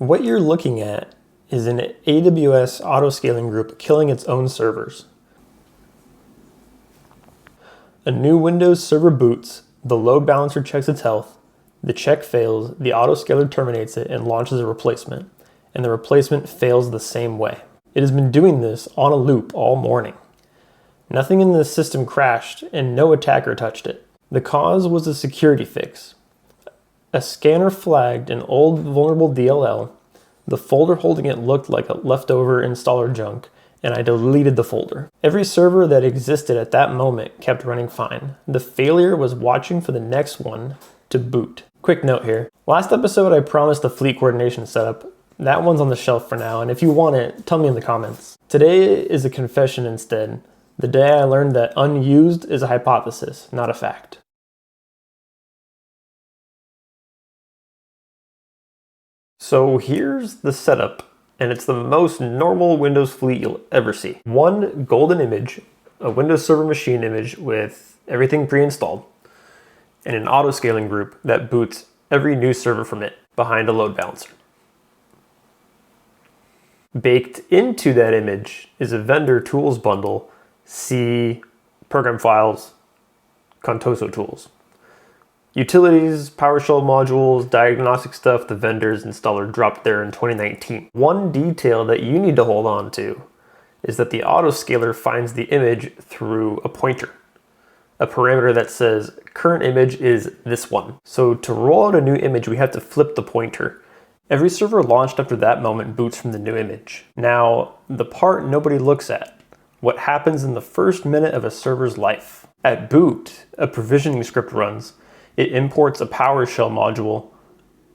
What you're looking at is an AWS autoscaling group killing its own servers. A new Windows server boots, the load balancer checks its health, the check fails, the autoscaler terminates it and launches a replacement, and the replacement fails the same way. It has been doing this on a loop all morning. Nothing in the system crashed and no attacker touched it. The cause was a security fix. A scanner flagged an old vulnerable DLL. The folder holding it looked like a leftover installer junk, and I deleted the folder. Every server that existed at that moment kept running fine. The failure was watching for the next one to boot. Quick note here. Last episode I promised the fleet coordination setup. That one's on the shelf for now, and if you want it, tell me in the comments. Today is a confession instead. The day I learned that unused is a hypothesis, not a fact. So here's the setup, and it's the most normal Windows fleet you'll ever see. One golden image, a Windows Server machine image with everything pre-installed, and an autoscaling group that boots every new server from it behind a load balancer. Baked into that image is a vendor tools bundle, C, program files, Contoso tools. Utilities, PowerShell modules, diagnostic stuff the vendor's installer dropped there in 2019. One detail that you need to hold on to is that the autoscaler finds the image through a pointer, a parameter that says current image is this one. So to roll out a new image, we have to flip the pointer. Every server launched after that moment boots from the new image. Now, the part nobody looks at, what happens in the first minute of a server's life. At boot, a provisioning script runs. It imports a PowerShell module,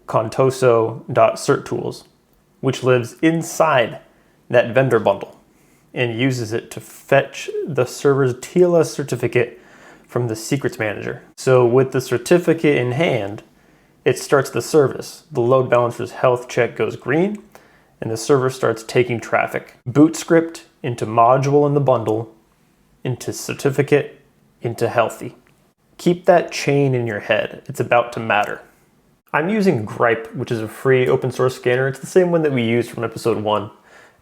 contoso.certtools, which lives inside that vendor bundle and uses it to fetch the server's TLS certificate from the secrets manager. So with the certificate in hand, it starts the service. The load balancer's health check goes green, and the server starts taking traffic. Boot script into module in the bundle, into certificate, into healthy. Keep that chain in your head. It's about to matter. I'm using Gripe, which is a free open source scanner. It's the same one that we used from episode 1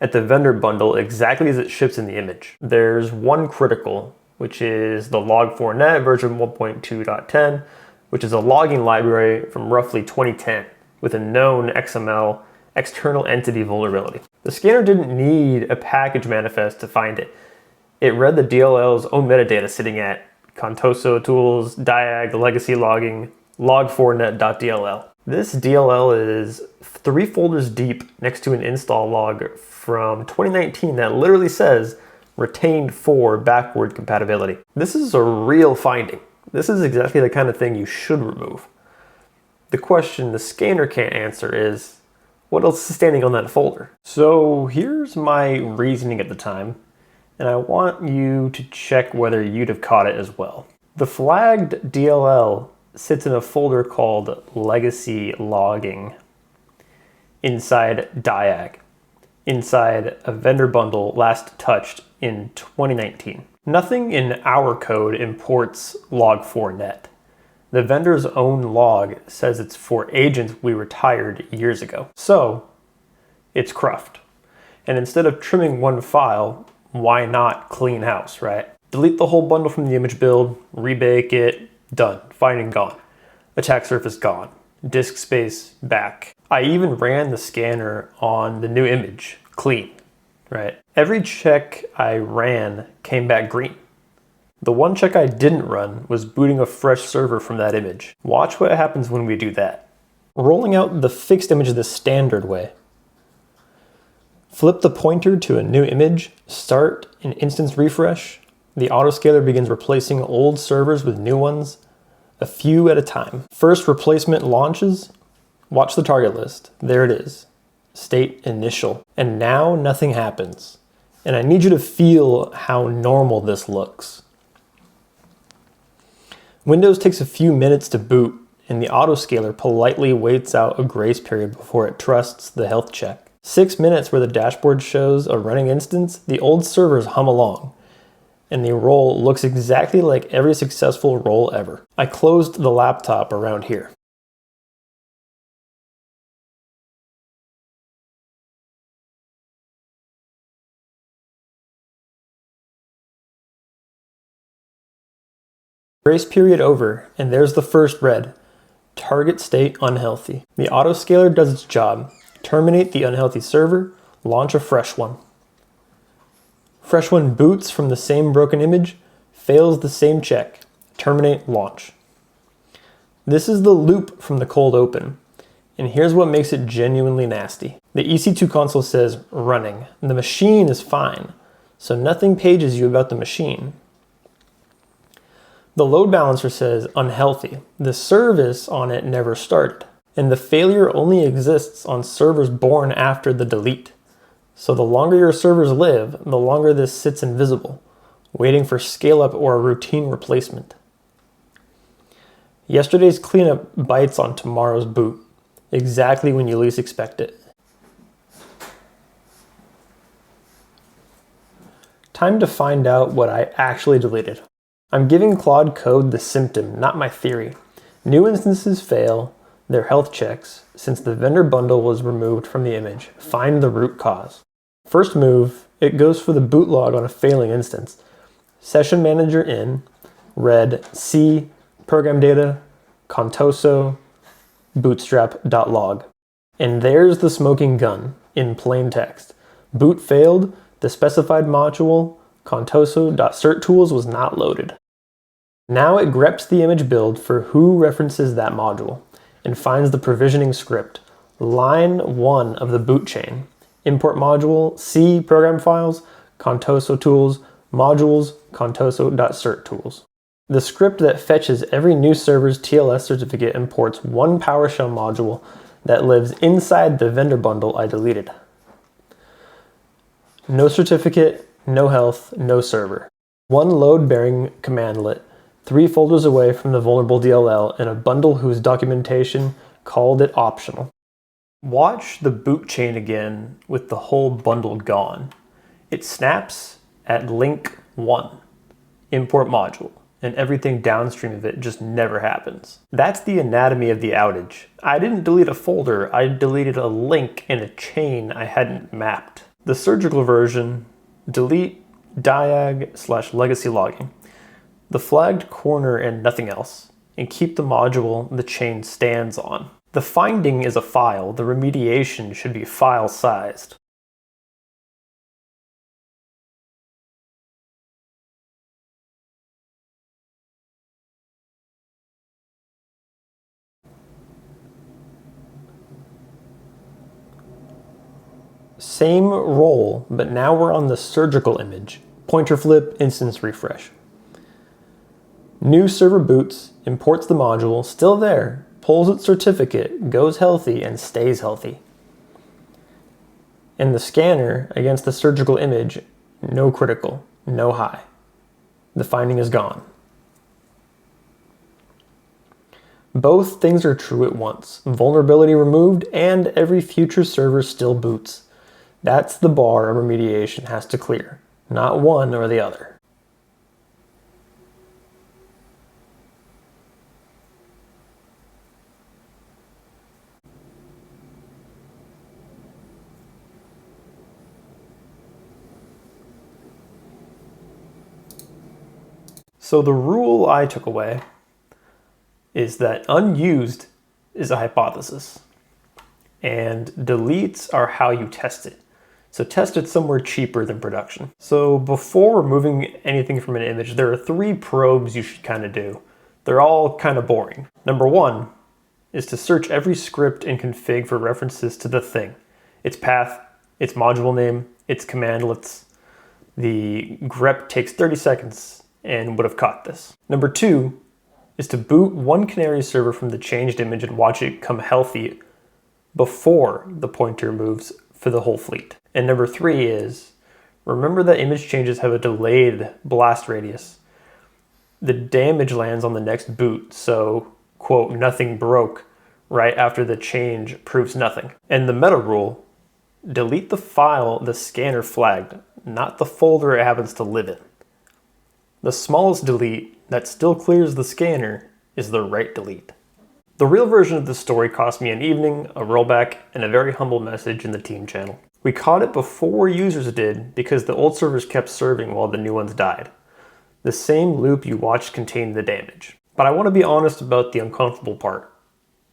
at the vendor bundle exactly as it ships in the image. There's one critical, which is the log4net version 1.2.10, which is a logging library from roughly 2010 with a known XML external entity vulnerability. The scanner didn't need a package manifest to find it. It read the DLL's own metadata sitting at Contoso tools, diag, legacy logging, log4net.dll. This DLL is 3 folders deep next to an install log from 2019 that literally says retained for backward compatibility. This is a real finding. This is exactly the kind of thing you should remove. The question the scanner can't answer is, what else is standing on that folder? So here's my reasoning at the time, and I want you to check whether you'd have caught it as well. The flagged DLL sits in a folder called legacy logging inside diag, inside a vendor bundle last touched in 2019. Nothing in our code imports log4net. The vendor's own log says it's for agents we retired years ago. So it's cruft. And instead of trimming one file, why not clean house, right? Delete the whole bundle from the image build, rebake it, done, finding gone. Attack surface gone, disk space back. I even ran the scanner on the new image, clean, right? Every check I ran came back green. The one check I didn't run was booting a fresh server from that image. Watch what happens when we do that. Rolling out the fixed image the standard way. Flip the pointer to a new image, start an instance refresh. The autoscaler begins replacing old servers with new ones, a few at a time. First replacement launches, watch the target list. There it is, state initial. And now nothing happens. And I need you to feel how normal this looks. Windows takes a few minutes to boot, and the autoscaler politely waits out a grace period before it trusts the health check. 6 minutes where the dashboard shows a running instance, the old servers hum along, and the roll looks exactly like every successful roll ever. I closed the laptop around here. Grace period over, and there's the first red. Target state unhealthy. The autoscaler does its job. Terminate the unhealthy server, launch a fresh one. Fresh one boots from the same broken image, fails the same check. Terminate, launch. This is the loop from the cold open. And here's what makes it genuinely nasty. The EC2 console says running. The machine is fine, so nothing pages you about the machine. The load balancer says unhealthy. The service on it never started. And the failure only exists on servers born after the delete. So the longer your servers live, the longer this sits invisible, waiting for scale up or a routine replacement. Yesterday's cleanup bites on tomorrow's boot, exactly when you least expect it. Time to find out what I actually deleted. I'm giving Claude Code the symptom, not my theory. New instances fail their health checks since the vendor bundle was removed from the image. Find the root cause. First move, it goes for the boot log on a failing instance. Session manager in, red, C, program data, contoso, bootstrap.log. And there's the smoking gun in plain text. Boot failed, the specified module, contoso.certtools was not loaded. Now it greps the image build for who references that module and finds the provisioning script, line 1 of the boot chain, import module, C program files, contoso tools, modules, contoso.certtools. The script that fetches every new server's TLS certificate imports one PowerShell module that lives inside the vendor bundle I deleted. No certificate, no health, no server. One load-bearing cmdlet, 3 folders away from the vulnerable DLL, and a bundle whose documentation called it optional. Watch the boot chain again with the whole bundle gone. It snaps at link 1, import module, and everything downstream of it just never happens. That's the anatomy of the outage. I didn't delete a folder, I deleted a link in a chain I hadn't mapped. The surgical version, delete diag/legacy logging, the flagged corner and nothing else, and keep the module the chain stands on. The finding is a file, the remediation should be file sized. Same role, but now we're on the surgical image. Pointer flip, instance refresh. New server boots, imports the module, still there, pulls its certificate, goes healthy, and stays healthy. And the scanner against the surgical image, no critical, no high. The finding is gone. Both things are true at once. Vulnerability removed and every future server still boots. That's the bar a remediation has to clear, not one or the other. So the rule I took away is that unused is a hypothesis and deletes are how you test it. So test it somewhere cheaper than production. So before removing anything from an image, there are 3 probes you should kind of do. They're all kind of boring. Number 1 is to search every script and config for references to the thing. Its path, its module name, its cmdlets. The grep takes 30 seconds and would have caught this. Number 2 is to boot one canary server from the changed image and watch it come healthy before the pointer moves for the whole fleet. And number 3 is, remember that image changes have a delayed blast radius. The damage lands on the next boot, so, quote, nothing broke right after the change proves nothing. And the meta rule, delete the file the scanner flagged, not the folder it happens to live in. The smallest delete that still clears the scanner is the right delete. The real version of this story cost me an evening, a rollback, and a very humble message in the team channel. We caught it before users did because the old servers kept serving while the new ones died. The same loop you watched contained the damage. But I want to be honest about the uncomfortable part.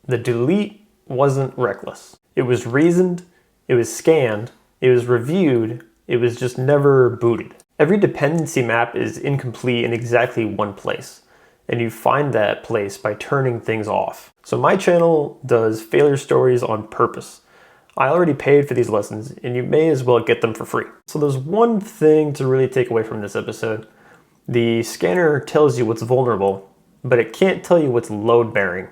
The delete wasn't reckless. It was reasoned, it was scanned, it was reviewed, it was just never booted. Every dependency map is incomplete in exactly one place, and you find that place by turning things off. So my channel does failure stories on purpose. I already paid for these lessons, and you may as well get them for free. So there's one thing to really take away from this episode. The scanner tells you what's vulnerable, but it can't tell you what's load-bearing.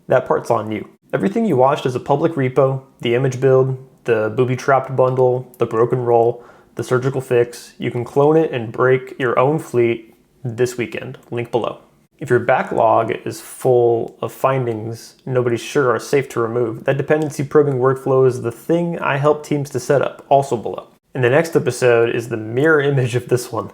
That part's on you. Everything you watched is a public repo, the image build, the booby-trapped bundle, the broken roll, the surgical fix. You can clone it and break your own fleet this weekend. Link below. If your backlog is full of findings nobody's sure are safe to remove, that dependency probing workflow is the thing I help teams to set up, also below. And the next episode is the mirror image of this one.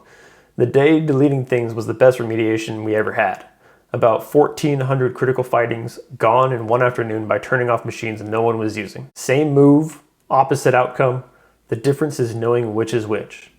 The day deleting things was the best remediation we ever had. About 1,400 critical findings gone in one afternoon by turning off machines no one was using. Same move, opposite outcome. The difference is knowing which is which.